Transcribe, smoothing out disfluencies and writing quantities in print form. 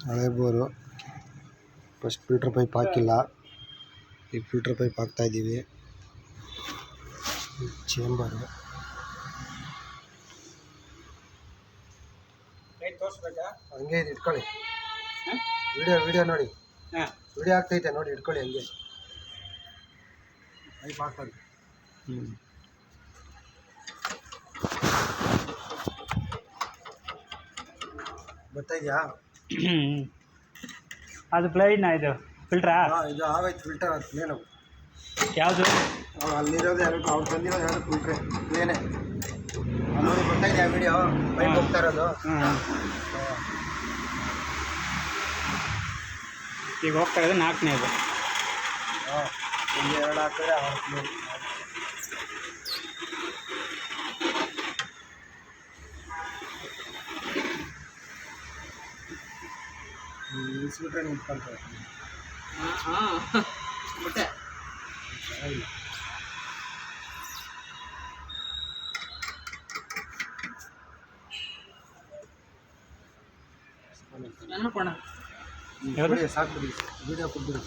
ಹಳೆ bore. First filter pipe ಹಾಕಿಲ್ಲ, ಈಗ ಫಿಲ್ಟರ್ ಪೈಪ್ ಹಾಕ್ತಾ ಇದ್ದೀವಿ. ಚೇಂಬರು ಹಂಗೆ ಇದು ಇಟ್ಕೊಳ್ಳಿ. ವಿಡಿಯೋ ನೋಡಿ, ವಿಡಿಯೋ ಆಗ್ತೈತೆ ನೋಡಿ, ಇಟ್ಕೊಳ್ಳಿ ಹಂಗೆ ಪೈಪ್ ಹಾಕೋದು. ಬರ್ತಾ ಇದೆಯಾ? ಅದು ಪ್ಲೇಟ್ನ ಇದು ಫಿಲ್ಟ್ರಾ? ಇದು ಆಗೋಯ್ತು ಫಿಲ್ಟರ್. ಅದು ಪ್ಲೇನು ಯಾವುದು? ಅಲ್ಲಿರೋದು ಎರಡು, ಅವ್ರು ತಂದಿರೋದು ಎರಡು ಫಿಲ್ಟ್ರೆ ಪ್ಲೇನೇ. ನೋಡಿ ಬರ್ತಾ ಇದೆಯಾ ವಿಡಿಯೋ? ಪೈಪ್ ಹೋಗ್ತಾ ಇರೋದು. ಈಗ ಹೋಗ್ತಾ ಇರೋದು 4ನೇದು. ಇಲ್ಲಿ ಎರಡು ಹಾಕಿದ್ರೆ 6 ಪ್ಲೇಟ್. ಇಳಿಸ್ಬಿಟ್ರೆ ನಿಂತ್ಕೊಂತಾರೆ. ಬಟ್ಟೆ ಸಾಕು ಬಿಡಿ, ವಿಡಿಯೋ ಕೊಟ್ಬಿಡಿ.